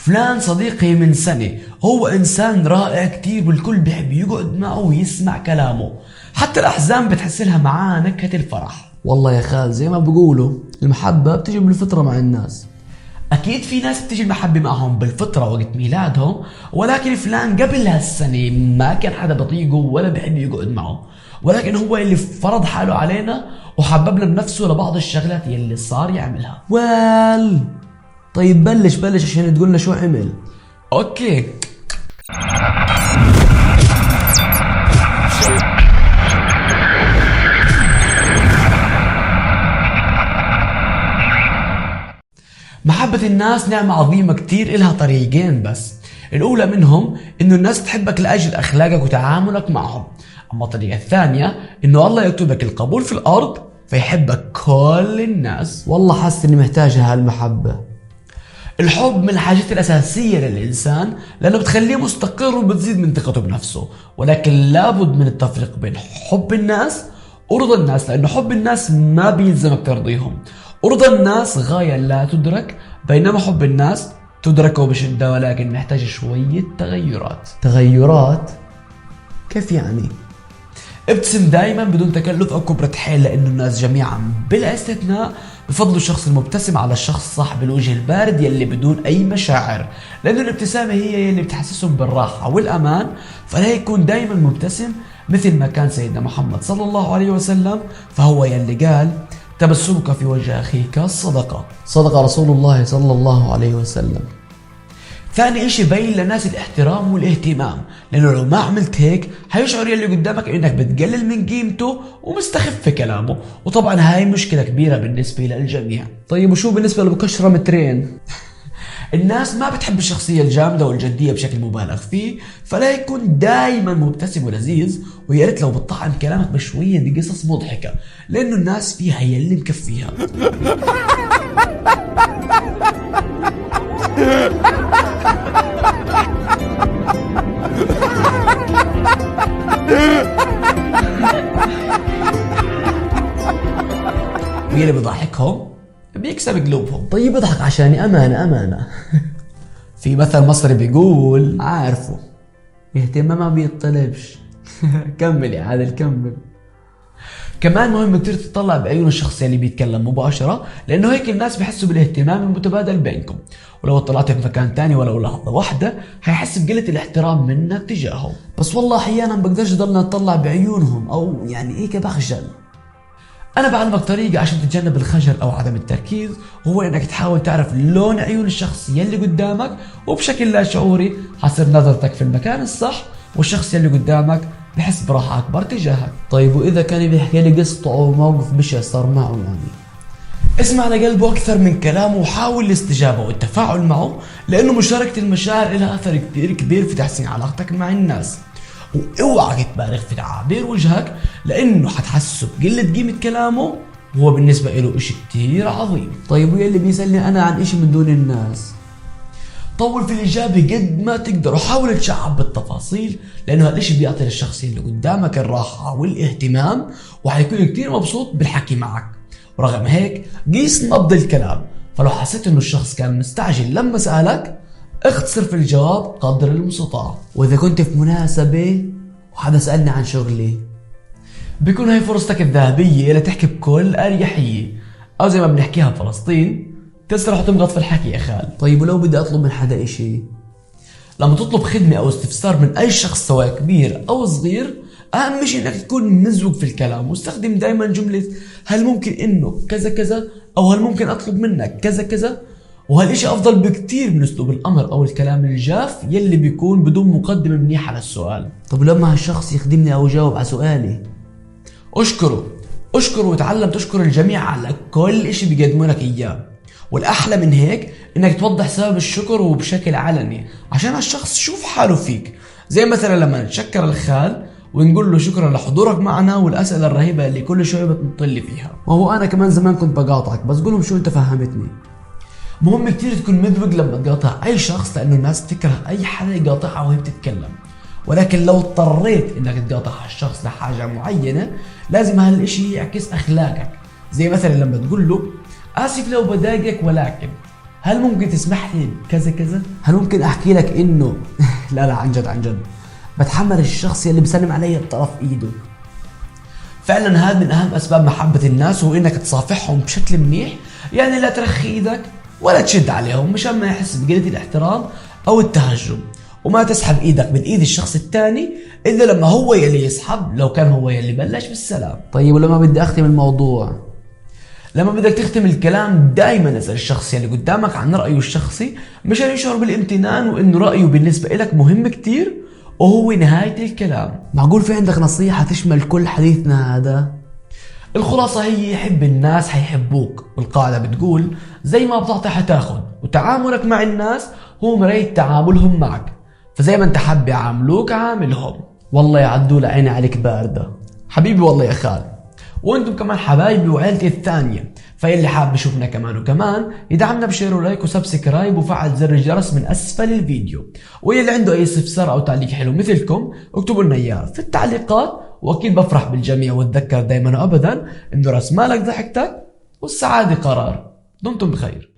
فلان صديقي من سنة، هو إنسان رائع كتير والكل بيحب يقعد معه ويسمع كلامه، حتى الأحزان بتحس لها معاه نكهة الفرح. والله يا خال زي ما بقولوا المحبة بتجي بالفطرة مع الناس. أكيد في ناس بتجي المحبة معهم بالفطرة وقت ميلادهم، ولكن فلان قبل هالسنة ما كان حدا بطيقه ولا بحب يقعد معه، ولكن هو اللي فرض حاله علينا وحببنا بنفسه لبعض الشغلات يلي صار يعملها. طيب بلش عشان تقولنا شو عمل. اوكي. محبة الناس نعمة عظيمة كتير، إلها طريقين بس. الأولى منهم إنه الناس تحبك لأجل أخلاقك وتعاملك معهم، أما الطريقة الثانية إنه الله يكتب لك القبول في الأرض فيحبك كل الناس. والله حاسس إني محتاجة هالمحبة. الحب من الحاجات الأساسية للإنسان لأنه بتخليه مستقر وبتزيد من ثقته بنفسه، ولكن لابد من التفريق بين حب الناس ورضا الناس، لأنه حب الناس ما بيلزمك ترضيهم، ورضا الناس غاية لا تدرك، بينما حب الناس تدركه بشدة ولكن محتاج شوية تغيرات. تغيرات؟ كيف يعني؟ ابتسم دايما بدون تكلف او كبرة حيل، لانه الناس جميعا بلا استثناء بفضلوا الشخص المبتسم على الشخص صاحب الوجه البارد يلي بدون اي مشاعر، لانه الابتسامة هي يلي بتحسسهم بالراحة والامان، فلا يكون دايما مبتسم مثل ما كان سيدنا محمد صلى الله عليه وسلم، فهو يلي قال تبسمك في وجه اخيك صدقة. صدق رسول الله صلى الله عليه وسلم. ثاني اشي بين للناس الاحترام والاهتمام، لانه لو ما عملت هيك حيشعر يلي قدامك انك بتقلل من قيمته ومستخف في كلامه، وطبعا هاي مشكلة كبيرة بالنسبة للجميع. طيب وشو بالنسبة لبكشرة مترين؟ الناس ما بتحب الشخصية الجامدة والجدية بشكل مبالغ فيه، فلا يكون دايما مبتسم ولذيذ، ويا ريت لو بتطعم كلامك بشوية بقصص مضحكة، لانه الناس فيها يلي مكفيها. ويلي بضحكهم بيكسب قلوبهم. طيب اضحك عشاني، أمانة. في مثل مصري بيقول عارفه، اهتمام ما بيطلبش. كمل يا عادل كمل. كمان مهم كتير تطلع بعيون الشخص اللي بيتكلم مباشرة، لأنه هيك الناس بيحسوا بالاهتمام المتبادل بينكم، ولو طلعت في مكان تاني ولو لحظة واحدة هيحس بقلة الاحترام منك تجاهه. بس والله أحيانا بقدرش ضلنا نطلع بعيونهم، أو يعني هيك بخجل. أنا بعلمك طريقة عشان تتجنب الخجل أو عدم التركيز، وهو إنك تحاول تعرف لون عيون الشخص يلي قدامك، وبشكل لا شعوري حصير نظرتك في المكان الصح، والشخص يلي قدامك بحس براحة أكبر تجاهك. طيب وإذا كان بيحكي لي قصته أو موقف بشع صار معه يعني؟ اسمع لقلبه أكثر من كلامه وحاول الاستجابة والتفاعل معه، لأنه مشاركة المشاعر لها أثر كتير كبير في تحسين علاقتك مع الناس. واوعى تبالغ في تعابير وجهك، لأنه حتحسسه بقلة قيمة كلامه، وهو بالنسبة له إشي كتير عظيم. طيب ويلي بيسألني أنا عن إشي من دون الناس؟ طول في الإجابة قد ما تقدر، وحاول تشعب بالتفاصيل، لأنه هالإشي بيعطي للشخص اللي قدامك الراحة والاهتمام، وحيكون كتير مبسوط بالحكي معك. ورغم هيك قيس نبض الكلام، فلو حسيت إنه الشخص كان مستعجل لما سألك اختصر في الجواب قدر المستطاع. وإذا كنت في مناسبة وحدا سألني عن شغلي، بيكون هاي فرصتك الذهبية لتحكي بكل أريحية، أو زي ما بنحكيها بفلسطين تسرح وتمغط في الحكي يا خال. طيب ولو بدي أطلب من حدا إشي؟ لما تطلب خدمة أو استفسار من أي شخص سواء كبير أو صغير، أهم شيء إنك تكون مزوج في الكلام، واستخدم دايما جملة هل ممكن إنه كذا كذا، أو هل ممكن أطلب منك كذا كذا، وهالإشي أفضل بكتير من أسلوب الأمر أو الكلام الجاف يلي بيكون بدون مقدمة منيحة للسؤال. طب لما هالشخص يخدمني أو يجاوب على سؤالي؟ أشكره وتعلم تشكر الجميع على كل إشي بيقدموا لك إياه، والأحلى من هيك إنك توضح سبب الشكر وبشكل علني عشان هالشخص يشوف حاله فيك. زي مثلا لما نتشكر الخال ونقول له شكرا لحضورك معنا والأسئلة الرهيبة اللي كل شوية بتنطلي فيها. وهو أنا كمان زمان كنت بقاطعك، بس قولهم شو أنت فهمتني. مهم كتير تكون مذوق لما تقاطع أي شخص، لأنه الناس تكره أي حدا يقاطعها وهي بتتكلم، ولكن لو اضطريت إنك تقاطع هالشخص لحاجة معينة لازم هالإشي يعكس أخلاقك. زي مثلا لما تقول له آسف لو بضايقك، ولكن هل ممكن تسمح لي بكذا كذا؟ هل ممكن احكي لك انه لا عن جد عن جد بتحمل الشخص يلي بسلم علي بطرف ايده. فعلا هذا من اهم اسباب محبة الناس، هو انك تصافحهم بشكل منيح، يعني لا ترخي ايدك ولا تشد عليهم مشان ما يحس بقلة الاحترام او التهجم، وما تسحب ايدك من ايد الشخص الثاني الا لما هو يلي يسحب، لو كان هو يلي بلش بالسلام. طيب ولما بدي اختم الموضوع؟ لما بدك تختم الكلام دائما اسأل الشخص اللي قدامك عن رأيه الشخصي مشان يشعر بالامتنان وانه رأيه بالنسبة لك مهم كتير وهو نهاية الكلام. معقول في عندك نصيحة تشمل كل حديثنا هذا؟ الخلاصة هي حب الناس حيحبوك، والقاعدة بتقول زي ما بتعطي حتاخد، وتعاملك مع الناس هو مراية تعاملهم معك، فزي ما انت حاب يعاملوك عاملهم. والله يا عدول عيني عليك باردة. حبيبي والله يا خال، وانتم كمان حبايبي وعيلتي الثانية، فيلي حاب يشوفنا كمان وكمان يدعمنا بشير ولايك وسبسكرايب وفعل زر الجرس من اسفل الفيديو، واللي عنده اي استفسار او تعليق حلو مثلكم اكتبوا لنا اياه في التعليقات، واكيد بفرح بالجميع، واتذكر دايما وابدا انه راس مالك ضحكتك والسعادة قرار. دمتم بخير.